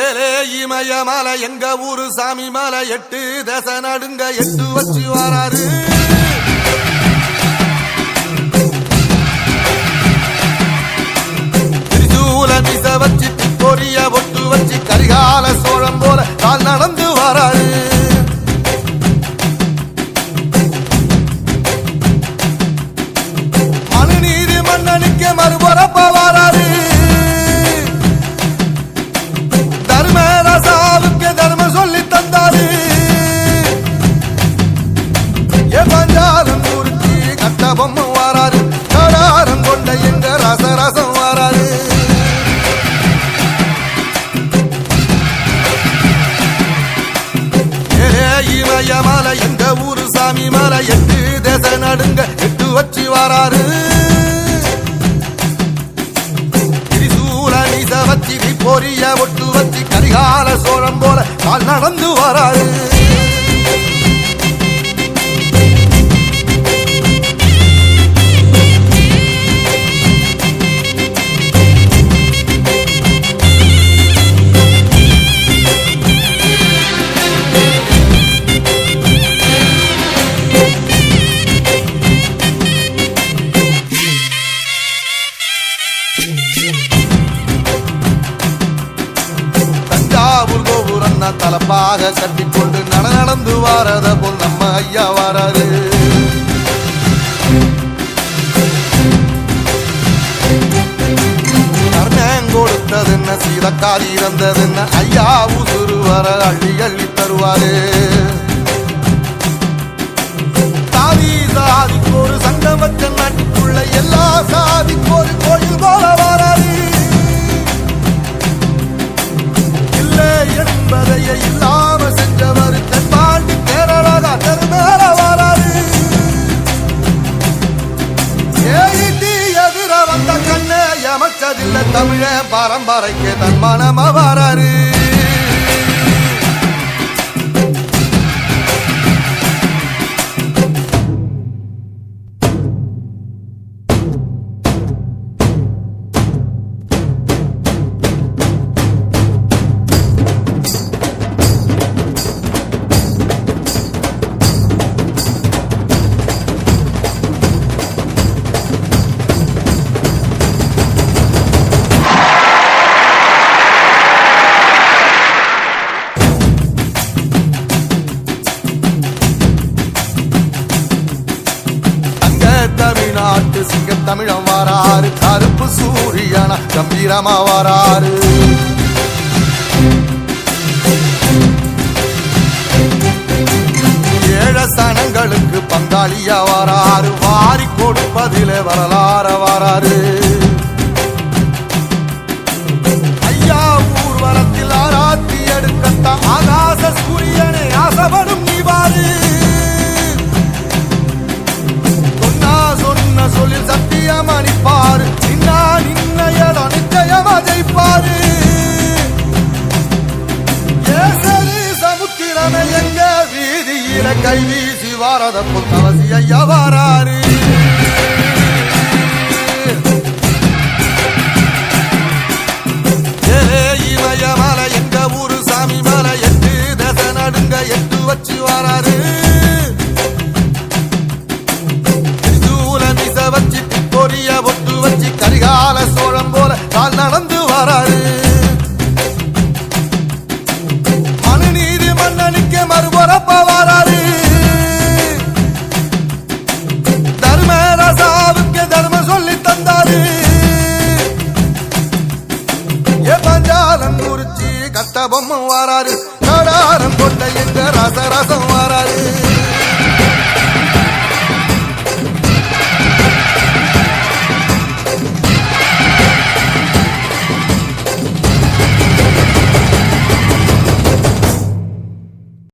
ஏலே இமய மலை எங்க ஊரு சாமி மலை 8 தேச நடுங்க 8 வச்சு வராரு. திரிசூல மிச வச்சு பொரிய ஒட்டு வச்சு கரிகால சோழம் போல கால் நடந்து வராரு. மனுநீதி மன்னனுக்கு மறுபரப்ப வராரு. தர்மராசாவுக்கு தர்மம் சொல்லி தந்தாரு. பஞ்சாலம் குறிச்சி கட்ட பொம்மை வாராரு. கடாரம் கொண்ட எங்க ரசரசம் வாராரு. இமய மலை எங்க ஊரு சாமி மலை 8 தேச நடுங்க 8 வச்சு வாராரு. வச்சி பொரிய ஒட்டு வச்சி கரிகால சோழம் போல கால் நடந்து வராரு. தலப்பாக கட்டிக்கொண்டு நடந்து வாரத போல் நம்ம ஐயா வாராரு. கர்ணன் கொடுத்தது என்ன சீதக்காரி இறந்தது என்ன ஐயா உசுறு வர அள்ளி அள்ளி தருவாரு. சாதி சாதிக்கு ஒரு சங்கம் வச்ச நாட்டுக்குள்ள எல்லா சாதிக்கு ஒரு கோயில் போல வாராரு. என்பதைய இல்லாம செஞ்சவர் தென்பாண்டி கேரளா தெருமேல வாராரு. எதிர வந்த கண்ணே எமச்சதில்லை தமிழ பரம்பரைக்கு தன் மனம வாராரு. தமிழ்நாட்டு சிங்க தமிழம் வாராரு. கருப்பு சூரியனா கம்பீரமா வாராரு. ஏழ சனங்களுக்கு பங்காளியா வாராரு. வாரி கொடுப்பதிலே வரலாற வாராரு. ஐயா ஊர்வலத்தில் ஆராத்தி எடுக்கத்தான் ஆகாச சூரியனை ஆசைப்படும் நீ வாரு. சொல்லில் சத்தியம் அணிப்பாரு. நின்னையடம் நிச்சயமா ஜெயிப்பாரு. சமுத்திரமே எங்க வீதியில கை வீசி வாரத புத்தவசி ஐயா வாராரு. இமய மலை எங்க ஊரு சாமி மலை 8 தேச நடுங்க 8 வச்சு வாராரு. வச்சி பொரிய ஒட்டு வச்சி கரிகால சோழம் போல கால் நடந்து வராரு. மனுநீதி மன்னனுக்கு மறுபரப்ப வராரு. தர்மராசாவுக்கு தர்மம் சொல்லி தந்தாரு. பஞ்சாலம் குறிச்சி கட்ட பொம்மை வாராரு. கடாரம் கொண்ட எங்க ரசரசம் வாராரு.